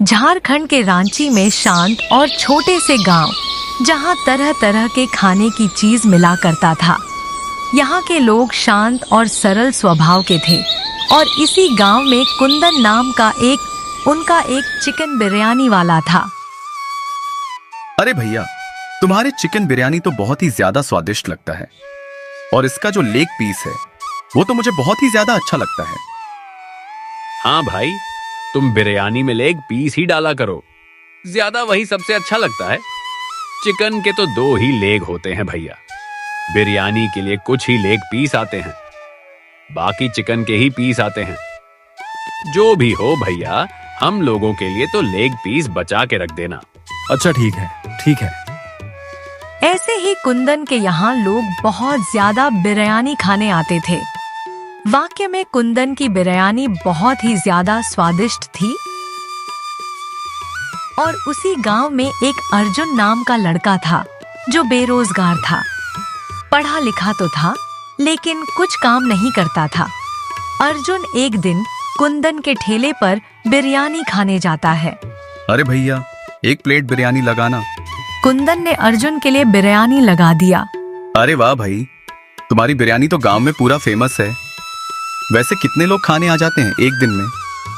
झारखंड के रांची में शांत और छोटे से गांव, जहां तरह तरह के खाने की चीज मिला करता था। यहाँ के लोग शांत और सरल स्वभाव के थे और इसी गांव में कुंदन नाम का उनका एक चिकन बिरयानी वाला था। अरे भैया, तुम्हारे चिकन बिरयानी तो बहुत ही ज्यादा स्वादिष्ट लगता है और इसका जो लेग पीस है वो तो मुझे बहुत ही ज्यादा अच्छा लगता है। हाँ भाई, तुम बिरयानी में लेग पीस ही डाला करो, ज्यादा वही सबसे अच्छा लगता है। चिकन के तो 2 ही लेग होते हैं भैया, बिरयानी के लिए कुछ ही लेग पीस आते हैं, बाकी चिकन के ही पीस आते हैं। जो भी हो भैया, हम लोगों के लिए तो लेग पीस बचा के रख देना। अच्छा ठीक है, ठीक है। ऐसे ही कुंदन के यहाँ लोग बहुत ज्यादा बिरयानी खाने आते थे। वाकई में कुंदन की बिरयानी बहुत ही ज्यादा स्वादिष्ट थी। और उसी गांव में एक अर्जुन नाम का लड़का था जो बेरोजगार था। पढ़ा लिखा तो था लेकिन कुछ काम नहीं करता था। अर्जुन एक दिन कुंदन के ठेले पर बिरयानी खाने जाता है। अरे भैया, 1 प्लेट बिरयानी लगाना। कुंदन ने अर्जुन के लिए बिरयानी लगा दिया। अरे वाह भाई, तुम्हारी बिरयानी तो गांव में पूरा फेमस है। वैसे कितने लोग खाने आ जाते हैं एक दिन में?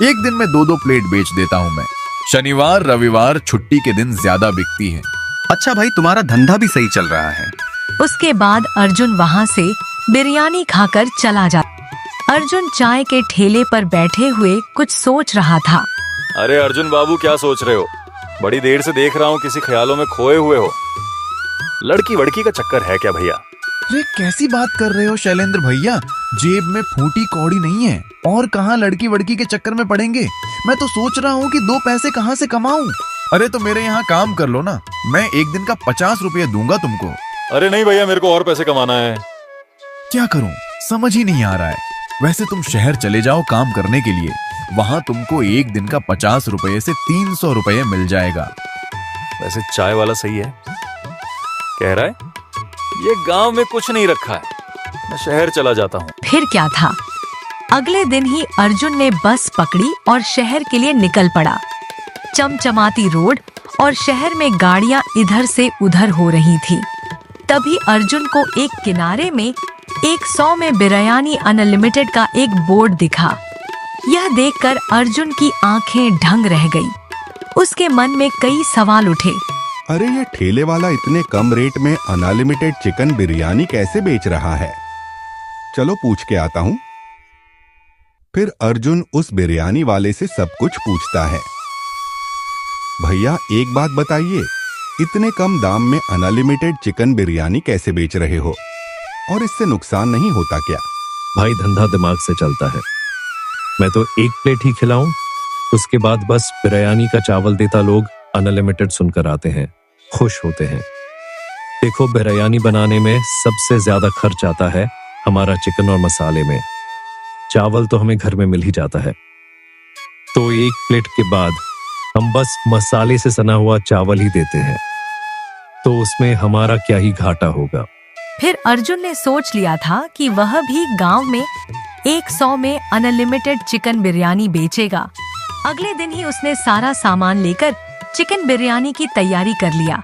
एक दिन में 2-2 प्लेट बेच देता हूँ मैं। शनिवार रविवार छुट्टी के दिन ज्यादा बिकती है। अच्छा भाई, तुम्हारा धंधा भी सही चल रहा है। उसके बाद अर्जुन वहाँ से बिरयानी खाकर चला जाता। अर्जुन चाय के ठेले पर बैठे हुए कुछ सोच रहा था। अरे अर्जुन बाबू, क्या सोच रहे हो? बड़ी देर से देख रहा हूँ किसी ख्यालों में खोए हुए हो। लड़की वड़की का चक्कर है क्या भैया? अरे कैसी बात कर रहे हो शैलेंद्र भैया, जेब में फूटी कौड़ी नहीं है और कहाँ लड़की वड़की के चक्कर में पड़ेंगे। मैं तो सोच रहा हूँ कि 2 पैसे कहाँ से कमाऊं। अरे तो मेरे यहाँ काम कर लो ना, मैं एक दिन का 50 रुपये दूंगा तुमको। अरे नहीं भैया, मेरे को और पैसे कमाना है। क्या करूं, समझ ही नहीं आ रहा है। वैसे तुम शहर चले जाओ काम करने के लिए, वहां तुमको एक दिन का 50 रुपये से 300 रुपये मिल जाएगा। वैसे चाय वाला सही है, कह रहा है ये गांव में कुछ नहीं रखा है, मैं शहर चला जाता हूँ। फिर क्या था, अगले दिन ही अर्जुन ने बस पकड़ी और शहर के लिए निकल पड़ा। चमचमाती रोड और शहर में गाड़ियां इधर से उधर हो रही थी। तभी अर्जुन को एक किनारे में 100 में बिरयानी अनलिमिटेड का एक बोर्ड दिखा। यह देखकर अर्जुन की आंखें ढंग रह गई। उसके मन में कई सवाल उठे। अरे ये ठेले वाला इतने कम रेट में अनलिमिटेड चिकन बिरयानी कैसे बेच रहा है? चलो पूछ के आता हूँ। फिर अर्जुन उस बिरयानी वाले से सब कुछ पूछता है। भैया एक बात बताइए, इतने कम दाम में अनलिमिटेड चिकन बिरयानी कैसे बेच रहे हो और इससे नुकसान नहीं होता क्या? भाई धंधा दिमाग से चलता है। मैं तो 1 प्लेट ही खिलाऊं, उसके बाद बस बिरयानी का चावल देता लोग अनलिमिटेड सुनकर आते हैं, खुश होते हैं। देखो, बिरयानी बनाने में सबसे ज्यादा खर्च आता है हमारा चिकन और मसाले में। चावल तो हमें घर में मिल ही जाता है, तो 1 प्लेट के बाद हम बस मसाले से सना हुआ चावल ही देते हैं, तो उसमें हमारा क्या ही घाटा होगा। फिर अर्जुन ने सोच लिया था कि वह भी गांव में 100 में अनलिमिटेड चिकन बिरयानी बेचेगा। अगले दिन ही उसने सारा सामान लेकर चिकन बिरयानी की तैयारी कर लिया।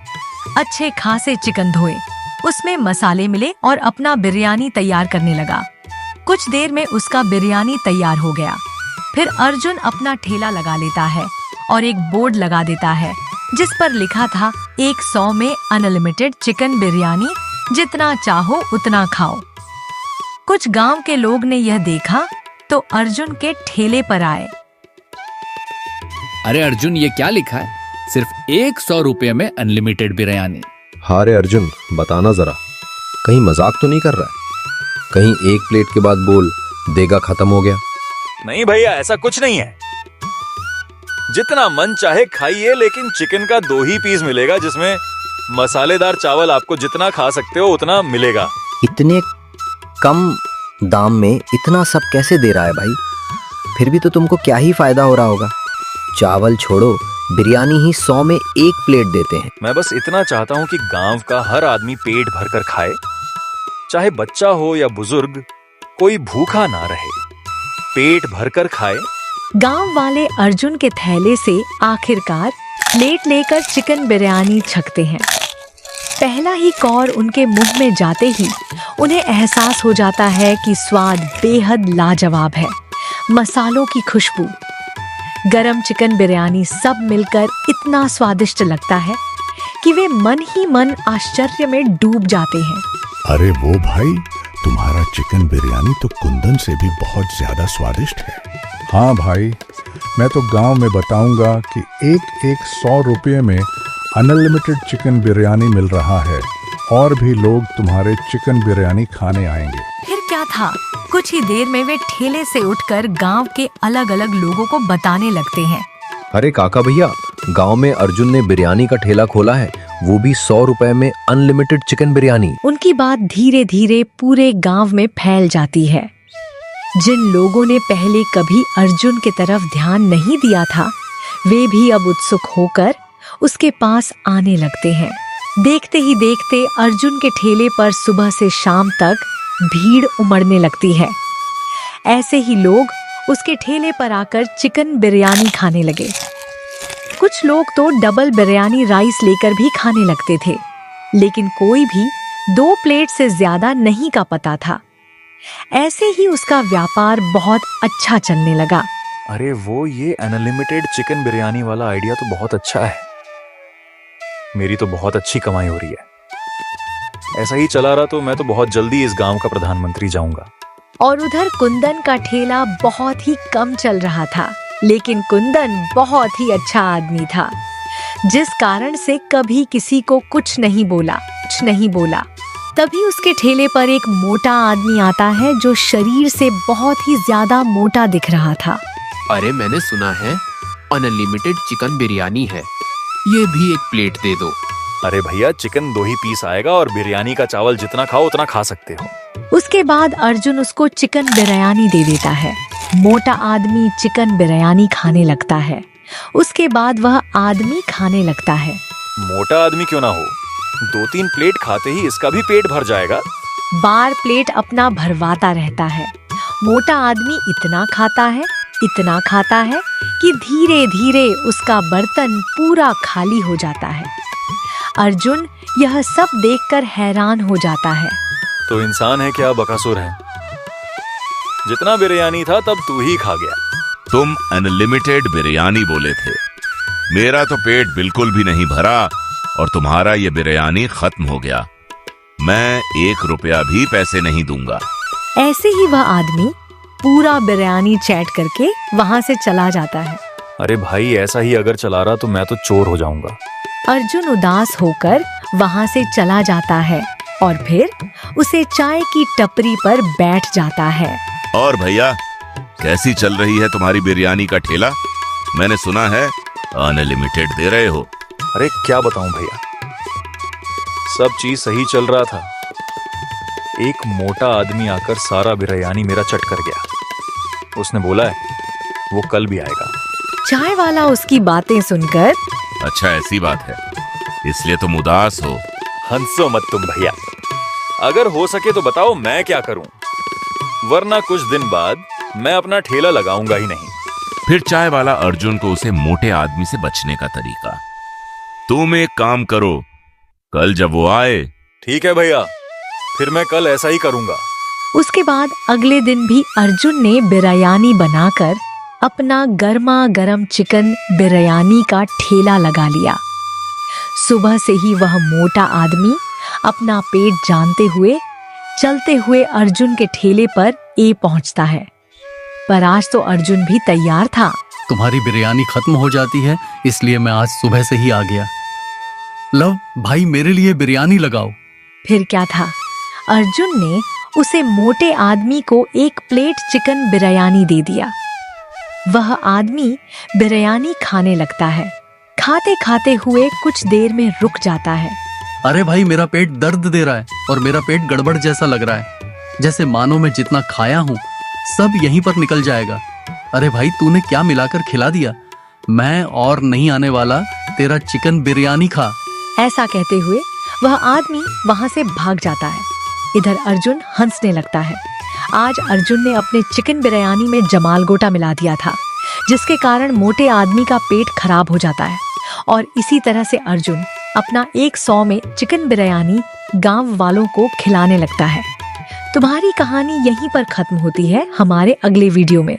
अच्छे खासे चिकन धोए, उसमें मसाले मिले और अपना बिरयानी तैयार करने लगा। कुछ देर में उसका बिरयानी तैयार हो गया। फिर अर्जुन अपना ठेला लगा लेता है और एक बोर्ड लगा देता है जिस पर लिखा था 100 में अनलिमिटेड चिकन बिरयानी, जितना चाहो उतना खाओ। कुछ गांव के लोग ने यह देखा तो अर्जुन के ठेले पर आए। अरे अर्जुन, ये क्या लिखा है? सिर्फ 100 रुपये में अनलिमिटेड बिरयानी। हाँ रे अर्जुन, बताना जरा, कहीं मजाक तो नहीं कर रहा है? कहीं 1 प्लेट के बाद बोल देगा खत्म हो गया? नहीं भैया, ऐसा कुछ नहीं है। जितना मन चाहे खाइए, लेकिन चिकन का 2 ही पीस मिलेगा, जिसमें मसालेदार चावल आपको जितना खा सकते हो उतना मिलेगा। इतने कम दाम में इतना सब कैसे दे रहा है भाई? फिर भी तो तुमको क्या ही फायदा हो रहा होगा। चावल छोड़ो, बिरयानी ही 100 में 1 प्लेट देते हैं। मैं बस इतना चाहता हूँ कि गांव का हर आदमी पेट भरकर खाए, चाहे बच्चा हो या बुजुर्ग, कोई भूखा ना रहे, पेट भरकर खाए गांव वाले अर्जुन के थैले से आखिरकार प्लेट लेकर चिकन बिरयानी छकते हैं। पहला ही कौर उनके मुंह में जाते ही उन्हें एहसास हो जाता है कि स्वाद बेहद लाजवाब है। मसालों की खुशबू, गरम चिकन बिरयानी सब मिलकर इतना स्वादिष्ट लगता है कि वे मन ही मन आश्चर्य में डूब जाते हैं। अरे वो भाई, तुम्हारा चिकन बिरयानी तो कुंदन से भी बहुत ज्यादा स्वादिष्ट है। हाँ भाई, मैं तो गांव में बताऊंगा कि एक 100 रुपये में अनलिमिटेड चिकन बिरयानी मिल रहा है और भी लोग तुम्हारे चिकन बिरयानी खाने आएंगे। फिर क्या था, कुछ ही देर में वे ठेले से उठकर गांव के अलग अलग लोगों को बताने लगते हैं। अरे काका भैया, गांव में अर्जुन ने बिरयानी का ठेला खोला है, वो भी 100 रुपए में अनलिमिटेड चिकन बिरयानी। उनकी बात धीरे धीरे पूरे गांव में फैल जाती है। जिन लोगों ने पहले कभी अर्जुन की तरफ ध्यान नहीं दिया था, वे भी अब उत्सुक होकर उसके पास आने लगते हैं। देखते ही देखते अर्जुन के ठेले पर सुबह से शाम तक भीड़ उमड़ने लगती है। ऐसे ही लोग उसके ठेले पर आकर चिकन बिरयानी खाने लगे। कुछ लोग तो डबल बिरयानी राइस लेकर भी खाने लगते थे, लेकिन कोई भी 2 प्लेट से ज्यादा नहीं का पता था। ऐसे ही उसका व्यापार बहुत अच्छा चलने लगा। अरे वो ये अनलिमिटेड चिकन बिरयानी वाला आइडिया तो बहुत अच्छा है। मेरी तो बहुत अच्छी कमाई हो रही है। ऐसा ही चला रहा तो मैं तो बहुत जल्दी इस गांव का प्रधानमंत्री जाऊंगा। और उधर कुंदन का ठेला बहुत ही कम चल रहा था, लेकिन कुंदन बहुत ही अच्छा आदमी था, जिस कारण से कभी किसी को कुछ नहीं बोला। तभी उसके ठेले पर एक मोटा आदमी आता है जो शरीर से बहुत ही ज्यादा मोटा दिख रहा था। अरे मैंने सुना है अनलिमिटेड चिकन बिरयानी है, ये भी 1 प्लेट दे दो। अरे भैया, चिकन 2 ही पीस आएगा और बिरयानी का चावल जितना खाओ उतना खा सकते हो। उसके बाद अर्जुन उसको चिकन बिरयानी दे देता है। मोटा आदमी चिकन बिरयानी खाने लगता है। उसके बाद वह आदमी खाने लगता है। मोटा आदमी क्यों ना हो, 2-3 प्लेट खाते ही इसका भी पेट भर जाएगा। बार प्लेट अपना भरवाता रहता है। मोटा आदमी इतना खाता है कि धीरे धीरे उसका बर्तन पूरा खाली हो जाता है। अर्जुन यह सब देखकर हैरान हो जाता है। तो इंसान है क्या बकासुर है? जितना बिरयानी था तब तू ही खा गया। तुम अनलिमिटेड बिरयानी बोले थे, मेरा तो पेट बिल्कुल भी नहीं भरा और तुम्हारा ये बिरयानी खत्म हो गया। मैं 1 रुपया भी पैसे नहीं दूंगा। ऐसे ही वह आदमी पूरा बिरयानी चैट करके वहाँ से चला जाता है। अरे भाई, ऐसा ही अगर चला रहा तो मैं तो चोर हो जाऊंगा। अर्जुन उदास होकर वहाँ से चला जाता है और फिर उसे चाय की टपरी पर बैठ जाता है। और भैया, कैसी चल रही है तुम्हारी बिरयानी का ठेला? मैंने सुना है अनलिमिटेड दे रहे हो। अरे क्या बताऊं भैया, सब चीज सही चल रहा था। एक मोटा आदमी आकर सारा बिरयानी मेरा चट कर गया। उसने बोला है वो कल भी आएगा। चाय वाला उसकी बातें सुनकर, अच्छा ऐसी बात है, इसलिए तुम उदास हो। हंसो मत तुम भैया, अगर हो सके तो बताओ मैं क्या करूं, वरना कुछ दिन बाद मैं अपना ठेला लगाऊंगा ही नहीं। फिर चाय वाला अर्जुन को उसे मोटे आदमी से बचने का तरीका। तुम एक काम करो, कल जब वो आए। ठीक है भैया, फिर मैं कल ऐसा ही करूंगा। उसके बाद अगले दिन भी अर्जुन ने बिरयानी बनाकर अपना गर्मा गर्म चिकन बिरयानी का ठेला लगा लिया। सुबह से ही वह मोटा आदमी अपना पेट जानते हुए चलते हुए अर्जुन के ठेले पर पहुंचता है। पर आज तो अर्जुन भी तैयार था। तुम्हारी बिरयानी खत्म हो जाती है, इसलिए मैं आज सुबह से ही आ गया। लव भाई, मेरे लिए बिरयानी लगाओ। फिर क्या था, अर्जुन ने उसे मोटे आदमी को 1 प्लेट चिकन बिरयानी दे दिया। वह आदमी बिरयानी खाने लगता है। खाते खाते हुए कुछ देर में रुक जाता है। अरे भाई, मेरा पेट दर्द दे रहा है और मेरा पेट गड़बड़ जैसा लग रहा है, जैसे मानो मैं जितना खाया हूँ सब यहीं पर निकल जाएगा। अरे भाई, तूने क्या मिलाकर खिला दिया? मैं और नहीं आने वाला, तेरा चिकन बिरयानी खा। ऐसा कहते हुए वह आदमी वहां से भाग जाता है। इधर अर्जुन हंसने लगता है। आज अर्जुन ने अपने चिकन बिरयानी में जमाल गोटा मिला दिया था, जिसके कारण मोटे आदमी का पेट खराब हो जाता है। और इसी तरह से अर्जुन अपना 100 में चिकन बिरयानी गांव वालों को खिलाने लगता है। तुम्हारी कहानी यहीं पर खत्म होती है। हमारे अगले वीडियो में